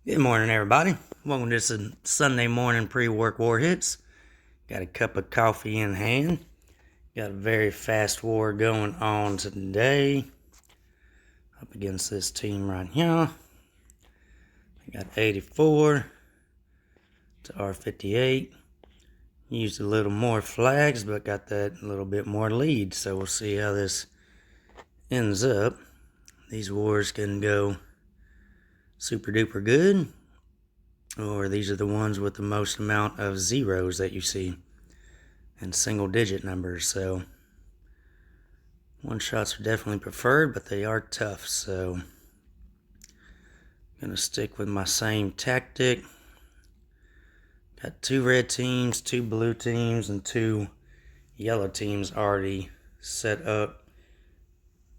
Good morning, everybody. Welcome to this Sunday morning pre-work war hits. Got a cup of coffee in hand. Got a very fast war going on today. Up against this team right here. I got 84 to R58. Used a little more flags, but got that little bit more lead. So we'll see how this ends up. These wars can go super duper good, or these are the ones with the most amount of zeros that you see and single digit numbers. So one shots are definitely preferred, but they are tough. So I'm gonna stick with my same tactic. Got 2 red teams, 2 blue teams, and 2 yellow teams already set up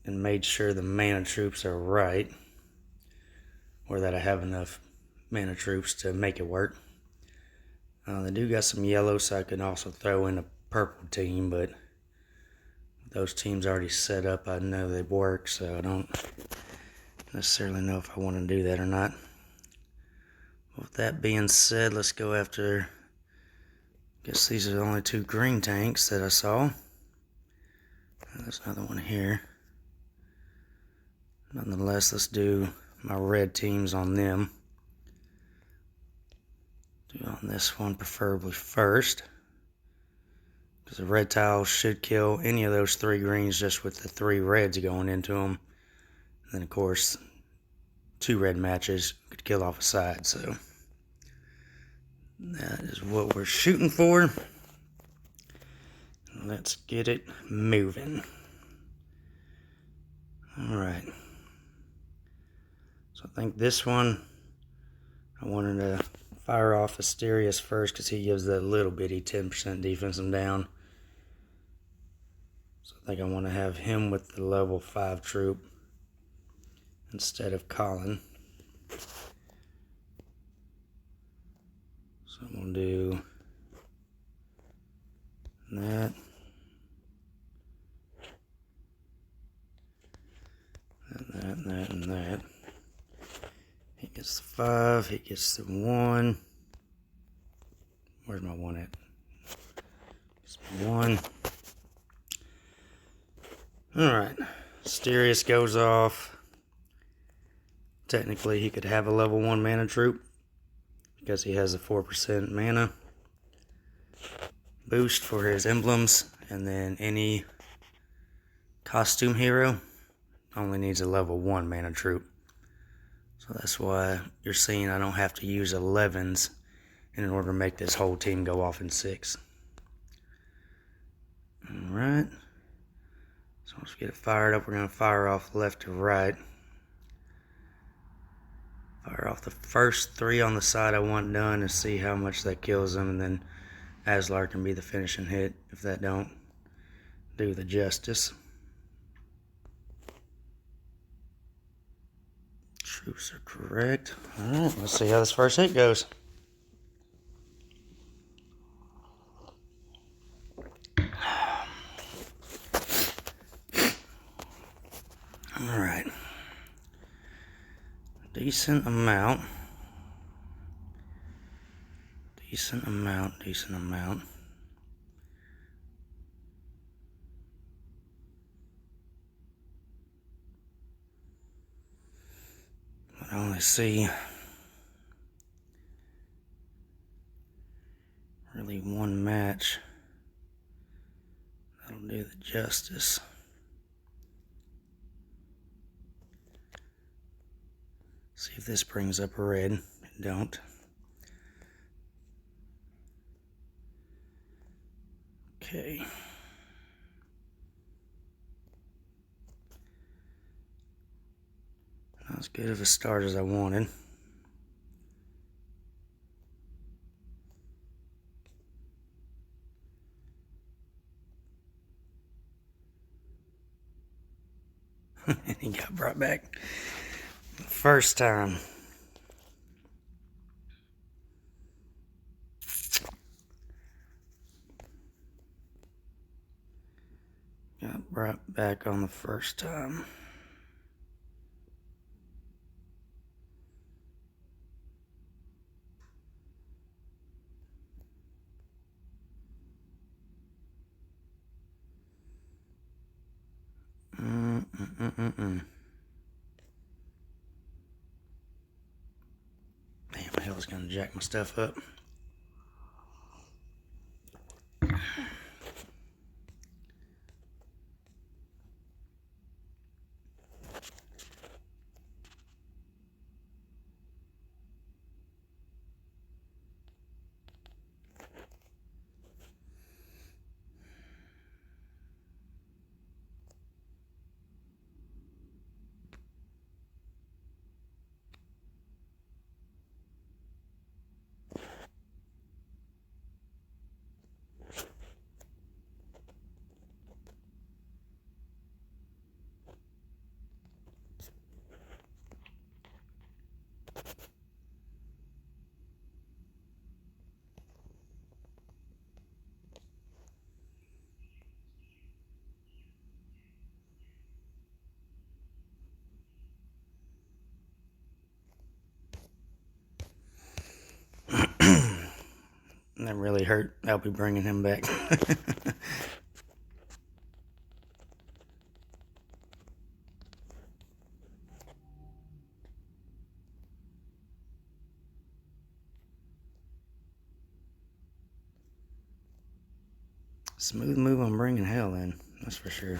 and made sure the mana troops are right, or that I have enough mana troops to make it work. They do got some yellow, so I can also throw in a purple team, but those teams already set up. I know they work, so I don't necessarily know if I want to do that or not. With that being said, let's go after, I guess these are the only 2 green tanks that I saw. There's another one here. Nonetheless, let's do my red teams on them. Do on this one preferably first, because the red tiles should kill any of those 3 greens just with the 3 reds going into them. And then of course 2 red matches could kill off a side, so that is what we're shooting for. Let's get it moving. Alright. So I think this one, I wanted to fire off Asterius first because he gives that little bitty 10% defense and down. So I think I want to have him with the level 5 troop instead of Colin. So I'm going to do that. And that. He gets the 5, he gets the 1. Where's my 1 at? Gets my 1. Alright. Asterius goes off. Technically, he could have a level 1 mana troop because he has a 4% mana boost for his emblems, and then any costume hero only needs a level 1 mana troop. So that's why you're seeing I don't have to use 11s in order to make this whole team go off in 6. Alright. So let's get it fired up. We're going to fire off left to right. Fire off the first 3 on the side I want done and see how much that kills them, and then Aslar can be the finishing hit if that don't do the justice. Troops are correct. Alright, let's see how this first hit goes. Alright. Decent amount. But I only see really 1 match that'll do the justice. See if this brings up a red. It don't. Okay. Not as good of a start as I wanted. And he got brought back the first time. Got brought back on the first time. Damn, hell is gonna jack my stuff up. That really hurt. I'll be bringing him back. Smooth move on bringing hell in, that's for sure.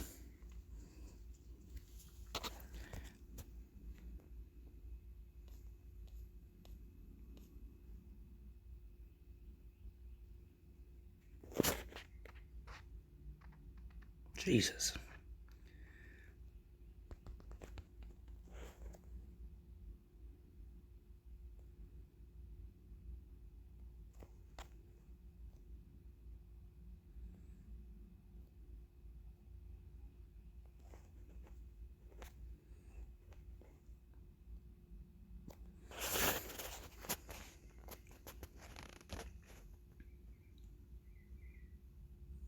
Jesus.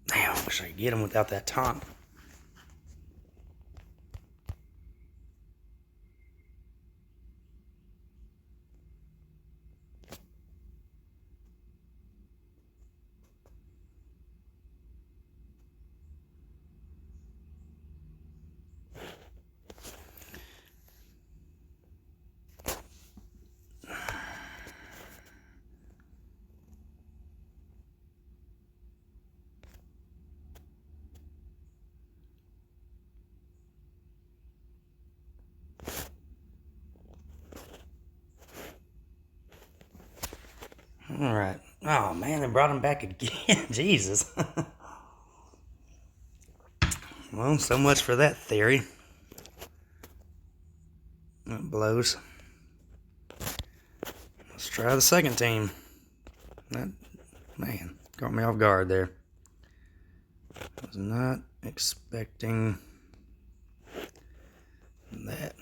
Damn, I wish I could get him without that taunt. All right. Oh, man, they brought him back again. Jesus. Well, so much for that theory. That blows. Let's try the second team. That, man, caught me off guard there. Was not expecting that.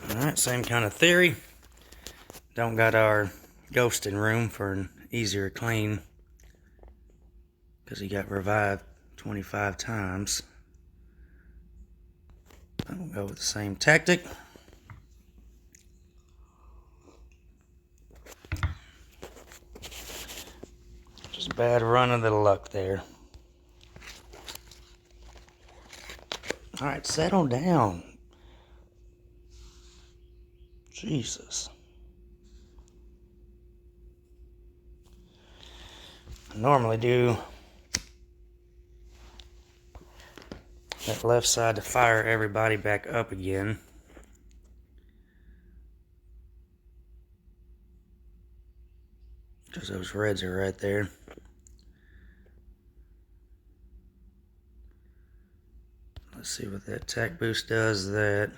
Alright, same kind of theory. Don't got our ghosting room for an easier clean because he got revived 25 times. I'll go with the same tactic. Just a bad run of the luck there. Alright, settle down. Jesus. I normally do that left side to fire everybody back up again. Because those reds are right there. Let's see what that attack boost does. That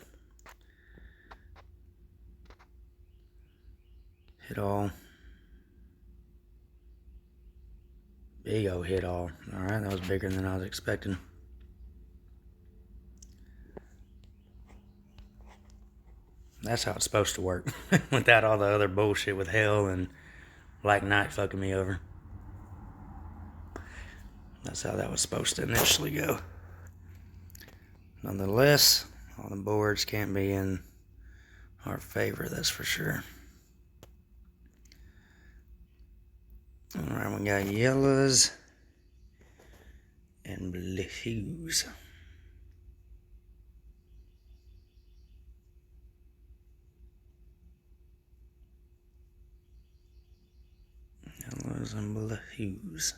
hit all. Big old hit all. Alright, that was bigger than I was expecting. That's how it's supposed to work. Without all the other bullshit with hell and Black Knight fucking me over. That's how that was supposed to initially go. Nonetheless, all the boards can't be in our favor, that's for sure. Alright, we got yellows and blues. Yellows and blues.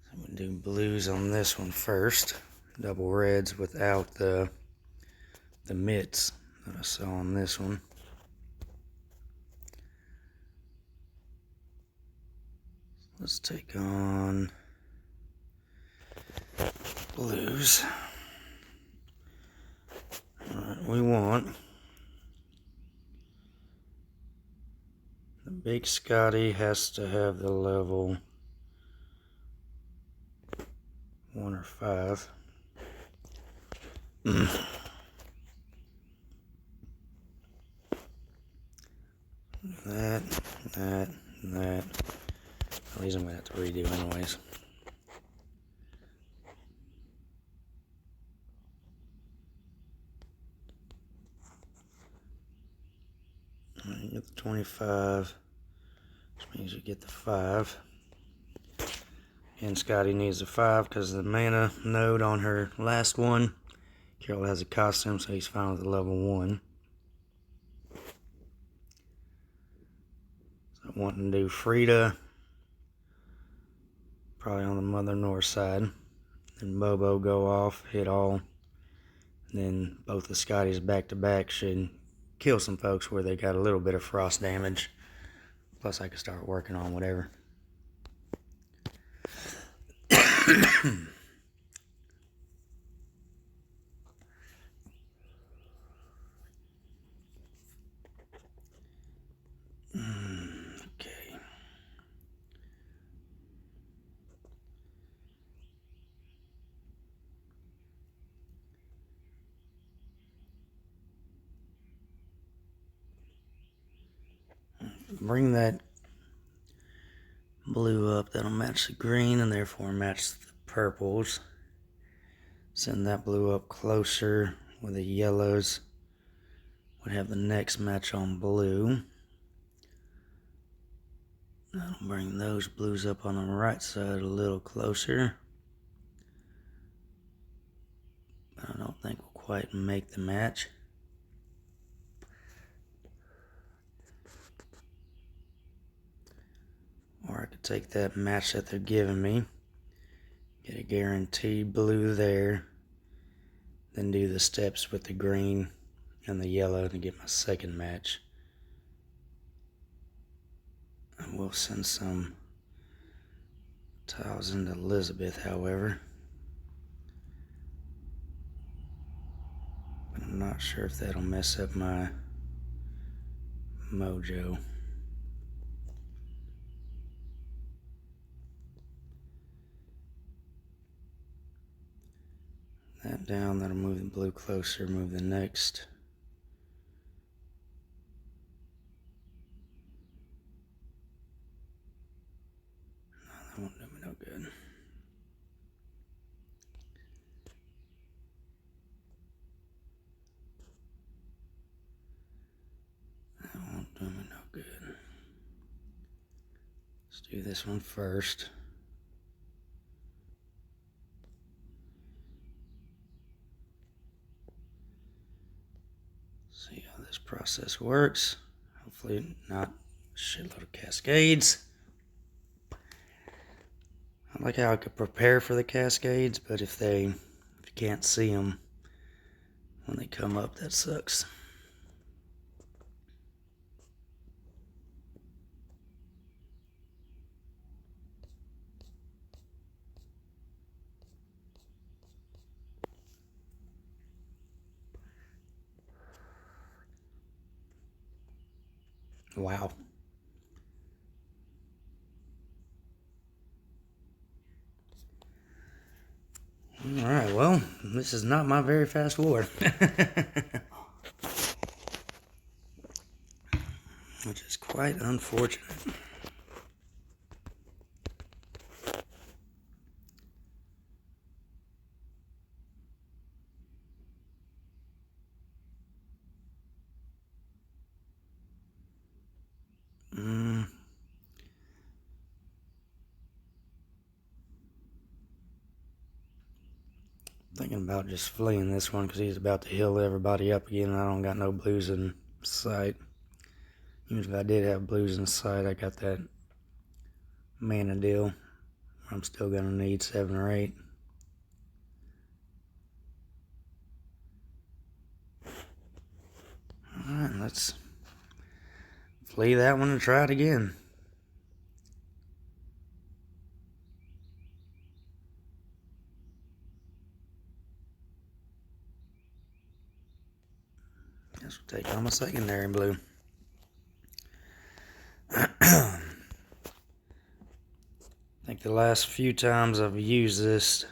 So we do blues on this one first. Double reds without the mitts that I saw on this one. Let's take on blues. Alright, we want the big Scotty has to have the level 1 or 5. That. These I'm going to have to redo anyways. You get the 25, which means you get the 5. And Scotty needs the 5 because the mana node on her last one. Carol has a costume, so he's fine with the level 1. So I want to do Frida, probably on the Mother North side. Then Bobo go off, hit all. And then both the Scotties back to back should kill some folks where they got a little bit of frost damage. Plus I can start working on whatever. Okay. Bring that blue up, that'll match the green and therefore match the purples. Send that blue up closer with the yellows. Would have the next match on blue. That'll bring those blues up on the right side a little closer. But I don't think we'll quite make the match. Or I could take that match that they're giving me, get a guaranteed blue there, then do the steps with the green and the yellow to get my second match. I will send some tiles into Elizabeth, however. But I'm not sure if that'll mess up my mojo. That down, that'll move the blue closer, move the next. No, that won't do me no good. That won't do me no good. Let's do this one first. See how this process works. Hopefully not a shitload of cascades. I like how I could prepare for the cascades, but if you can't see them when they come up, that sucks. Wow. Alright, well, this is not my very fast war. Which is quite unfortunate. Thinking about just fleeing this one because he's about to heal everybody up again, and I don't got no blues in sight. Even if I did have blues in sight, I got that mana deal. I'm still going to need 7 or 8. Alright, let's flee that one and try it again. Guess we'll take on my secondary blue. I think the last few times I've used this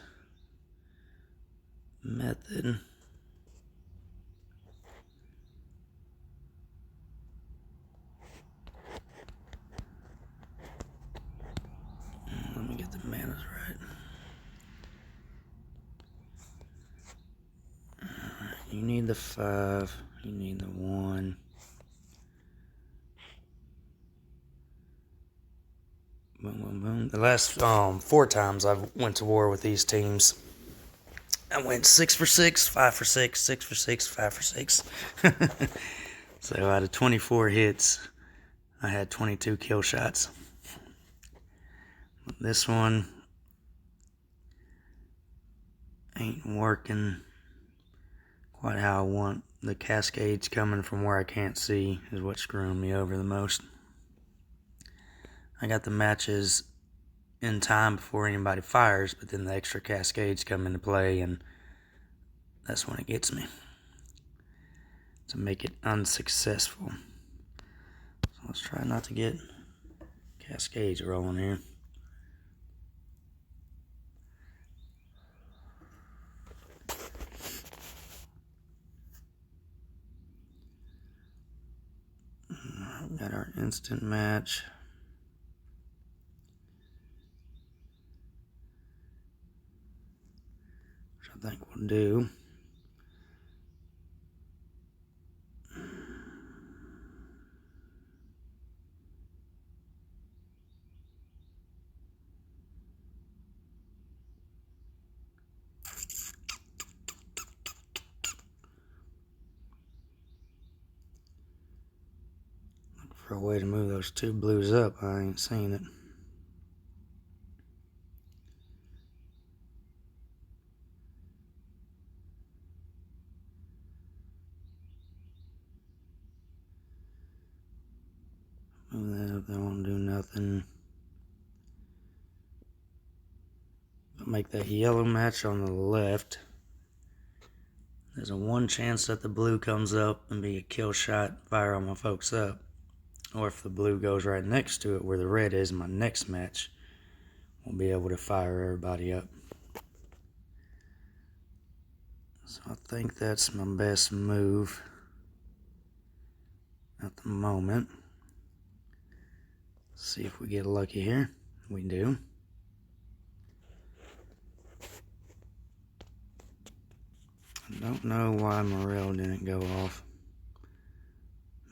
method, let me get the manas right. You need the 5, you need the 1. Boom, boom, boom. The last 4 times I went to war with these teams, I went 6 for 6, 5 for 6, 6 for 6, 5 for 6. So out of 24 hits, I had 22 kill shots. This one ain't working quite how I want. The cascades coming from where I can't see is what's screwing me over the most. I got the matches in time before anybody fires, but then the extra cascades come into play, and that's when it gets me. To make it unsuccessful. So let's try not to get cascades rolling here. Got our instant match. Which I think we'll do. Look for a way to move those 2 blues up. I ain't seen it. Move that up, that won't do nothing. I'll make that yellow match on the left. There's a 1 chance that the blue comes up and be a kill shot, fire all my folks up. Or if the blue goes right next to it where the red is in my next match, we'll be able to fire everybody up. So I think that's my best move at the moment. See if we get lucky here. We do. I don't know why Morel didn't go off.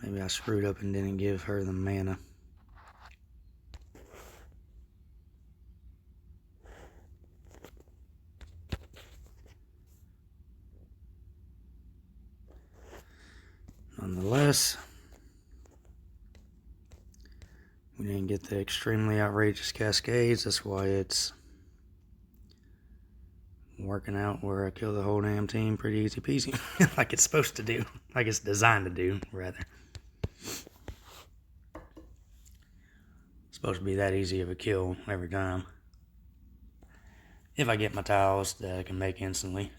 Maybe I screwed up and didn't give her the mana. Nonetheless, we didn't get the extremely outrageous cascades. That's why it's working out where I kill the whole damn team pretty easy peasy. Like it's supposed to do. Like it's designed to do, rather. It's supposed to be that easy of a kill every time. If I get my tiles that I can make instantly.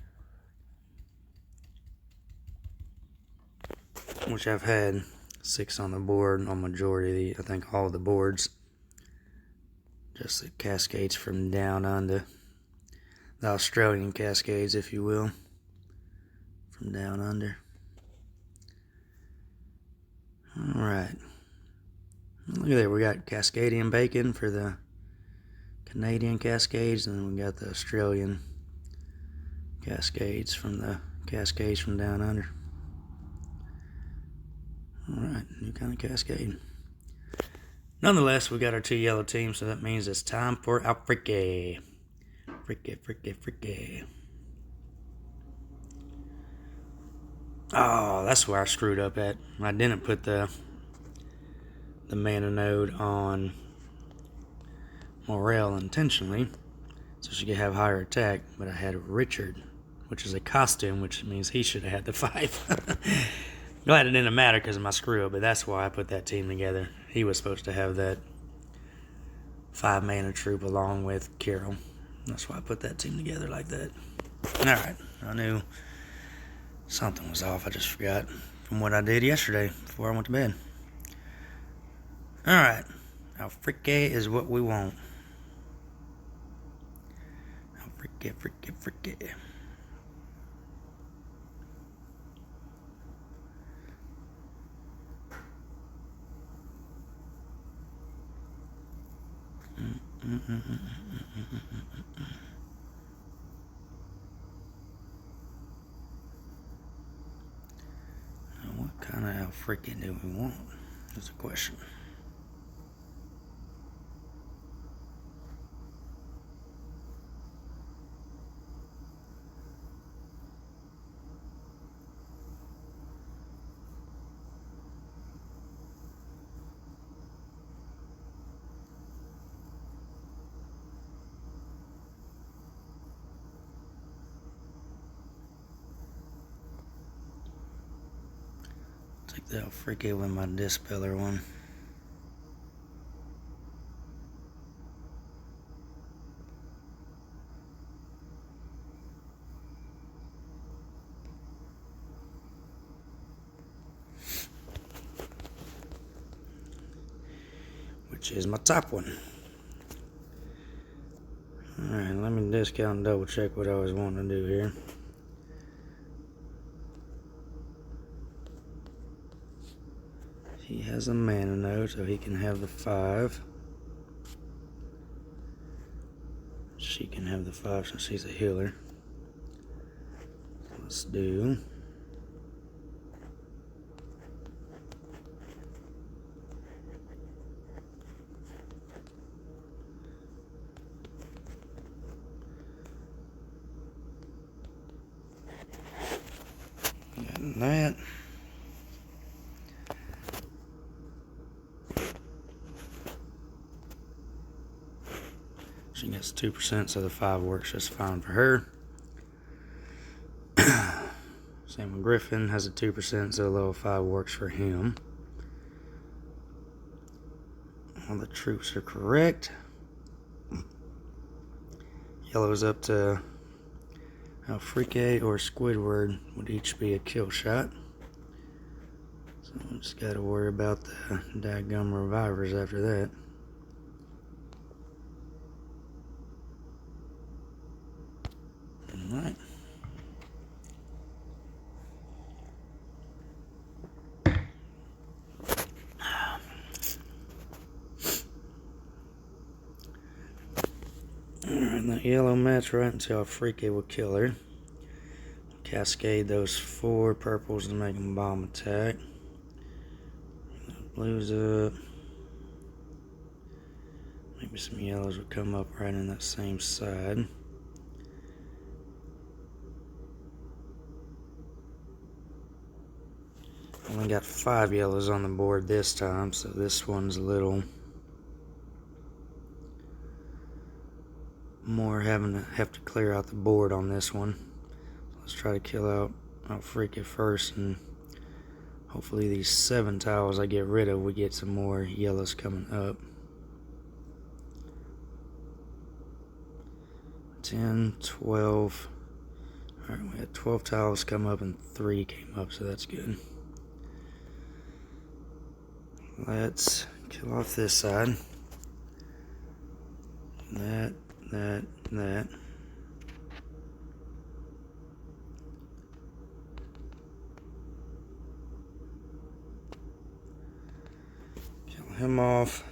Which I've had 6 on the board on majority, I think all the boards. Just the cascades from down under. The Australian cascades, if you will. From down under. Alright. Look at that, we got Cascadian bacon for the Canadian cascades, and then we got the Australian cascades from the cascades from down under. Alright, new kind of cascade. Nonetheless, we got our 2 yellow teams, so that means it's time for our Fricke. Fricke. Oh, that's where I screwed up at. I didn't put the mana node on Morel intentionally, so she could have higher attack, but I had Richard, which is a costume, which means he should have had the 5. Glad it didn't matter because of my screw up, but that's why I put that team together. He was supposed to have that 5 mana troop along with Carol. That's why I put that team together like that. Alright, I knew something was off. I just forgot from what I did yesterday before I went to bed. Alright, Alfrique is what we want. Alfrique. What kind of Alfrique do we want? That's a question. Take the Alfrique with my Dispeller one. Which is my top one. Alright, let me discount and double check what I was wanting to do here. He has a mana node, so he can have the 5. She can have the 5 since she's a healer. Let's do that. She gets 2%, so the 5 works just fine for her. Same with Griffin, has a 2%, so the level 5 works for him. All the troops are correct. Yellow's up to Alfrique or Squidward would each be a kill shot. So we just gotta worry about the daggum revivers after that. Alright. Alright, that yellow match right until Alfrique will kill her. Cascade those 4 purples to make them bomb attack. Blues up. Maybe some yellows will come up right in that same side. Only got 5 yellows on the board this time, so this one's a little more have to clear out the board on this one. Let's try to kill out Alfrique first, and hopefully these 7 tiles I get rid of, we get some more yellows coming up. 10, 12. Alright, we had 12 tiles come up and 3 came up, so that's good. Let's kill off this side. That. Kill him off.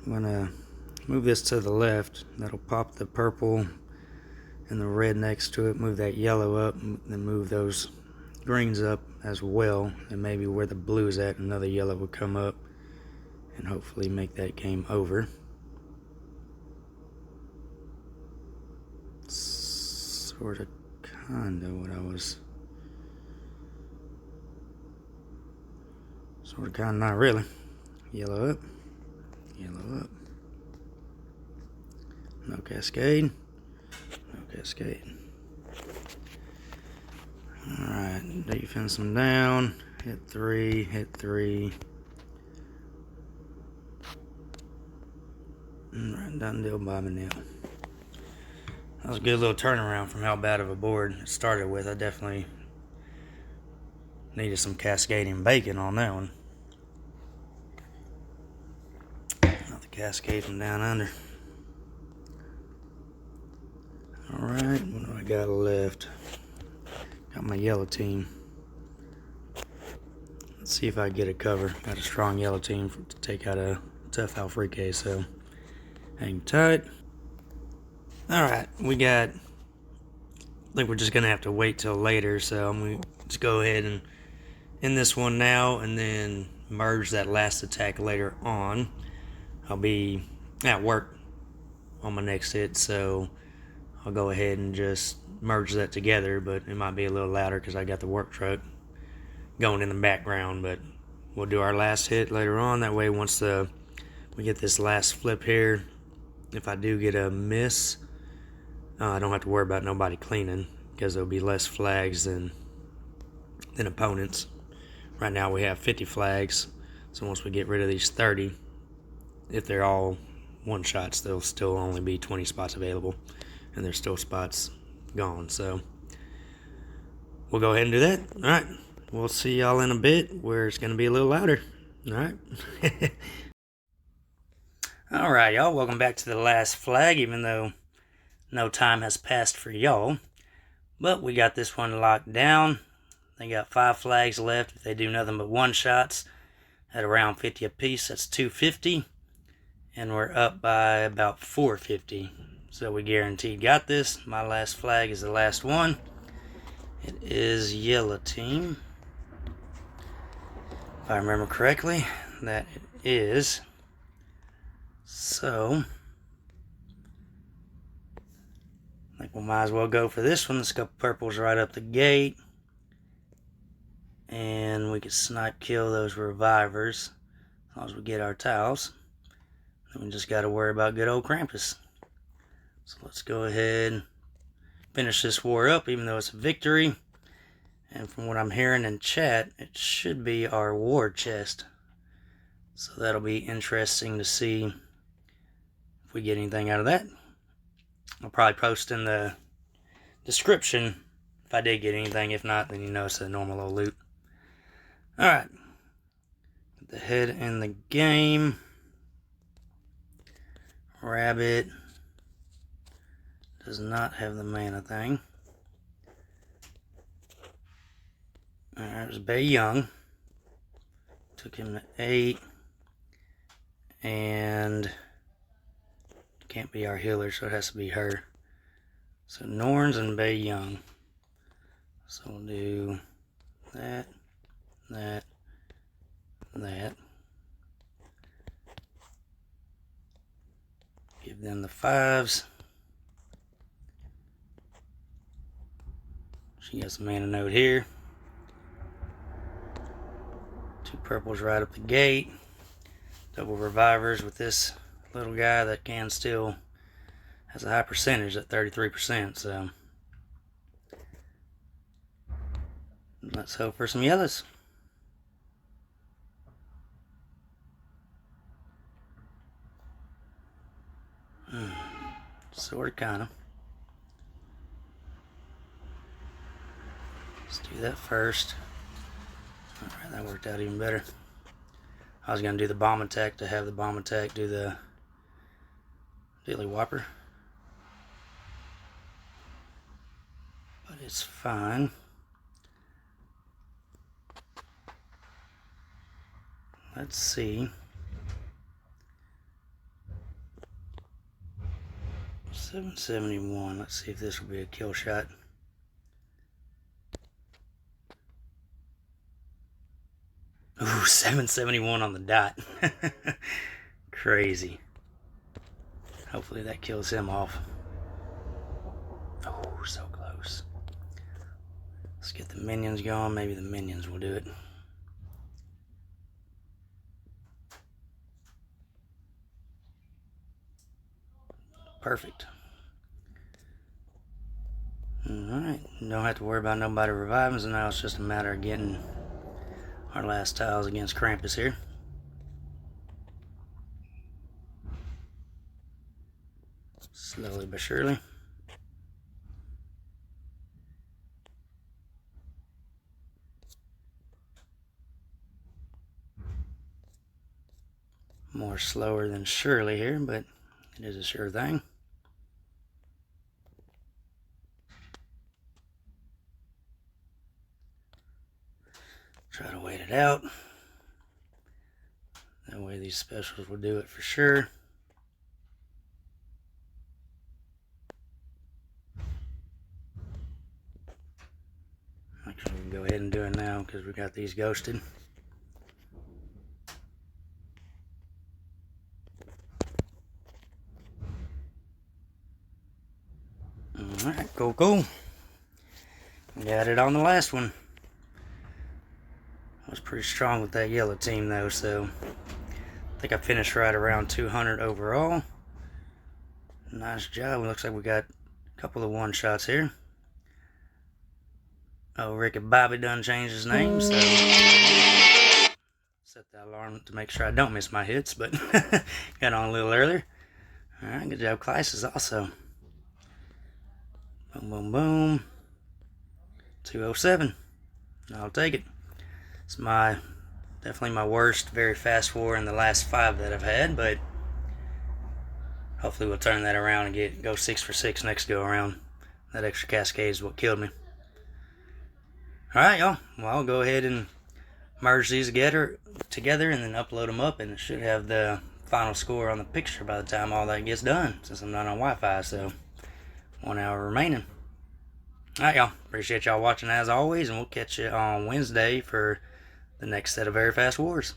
I'm gonna move this to the left. That'll pop the purple and the red next to it. Move that yellow up, and then move those greens up as well. And maybe where the blue is at, another yellow will come up and hopefully make that game over. Sorta, kinda what I was. Sorta, kinda, not really. Yellow up. Yellow up. No cascade. No cascade. Alright, defense them down. Hit 3, hit 3. Alright, done deal by me now. That was a good little turnaround from how bad of a board it started with. I definitely needed some cascading bacon on that one. Not the cascade from down under. Alright, what do I got left? Got my yellow team. Let's see if I get a cover. Got a strong yellow team to take out a tough Alfrique, so hang tight. Alright, we got, I think we're just going to have to wait till later, so I'm going to just go ahead and end this one now and then merge that last attack later on. I'll be at work on my next hit, so I'll go ahead and just merge that together, but it might be a little louder because I got the work truck going in the background, but we'll do our last hit later on. That way, once we get this last flip here, if I do get a miss, I don't have to worry about nobody cleaning because there'll be less flags than opponents. Right now we have 50 flags, so once we get rid of these 30, if they're all one shots, there'll still only be 20 spots available, and there's still spots gone. So we'll go ahead and do that. All right, we'll see y'all in a bit where it's going to be a little louder. All right. All right, y'all, welcome back to the last flag, even though no time has passed for y'all. But we got this one locked down. They got 5 flags left. If they do nothing but one shots at around 50 apiece, that's 250. And we're up by about 450. So we guaranteed got this. My last flag is the last one. It is yellow team. If I remember correctly, that it is. So I think we might as well go for this one. Let's go purples right up the gate. And we can snipe kill those revivers as long as we get our tiles. Then we just got to worry about good old Krampus. So let's go ahead and finish this war up, even though it's a victory. And from what I'm hearing in chat, it should be our war chest. So that'll be interesting to see if we get anything out of that. I'll probably post in the description if I did get anything. If not, then you know it's a normal old loot. Alright. Put the head in the game. Rabbit does not have the mana thing. Alright, it was Bay Young. Took him to 8. And can't be our healer, so it has to be her. So Norns and Bay Young. So we'll do that, that, that. Give them the 5s. She has a mana node here. 2 purples right up the gate. Double revivers with this little guy that can still has a high percentage at 33%. So let's hope for some yellows. Sort of, kind of. Let's do that first. Alright, that worked out even better. I was going to do the bomb attack to have the bomb attack do the Daily Whopper. But it's fine. Let's see. 771. Let's see if this will be a kill shot. Ooh, 771 on the dot. Crazy. Hopefully that kills him off. Oh, so close. get the minions going. Maybe the minions will do it. Perfect. Alright, don't have to worry about nobody reviving, so now it's just a matter of getting our last tiles against Krampus here. Slowly but surely. More slower than surely here, but it is a sure thing. Try to wait it out. That way these specials will do it for sure. Actually, we can go ahead and do it now because we got these ghosted. Alright, cool. Got it on the last one. I was pretty strong with that yellow team though, so I think I finished right around 200 overall. Nice job. Looks like we got a couple of one-shots here. Oh, Ricky Bobby done changed his name, so set that alarm to make sure I don't miss my hits, but got on a little earlier. Alright, good job, Clysis also. Boom, boom, boom. 207. I'll take it. It's definitely my worst very fast war in the last 5 that I've had, but hopefully we'll turn that around and go 6 for 6 next go around. That extra cascade is what killed me. Alright, y'all. Well, I'll go ahead and merge these together and then upload them up, and it should have the final score on the picture by the time all that gets done, since I'm not on Wi-Fi, so 1 hour remaining. Alright, y'all. Appreciate y'all watching as always, and we'll catch you on Wednesday for the next set of Very Fast Wars.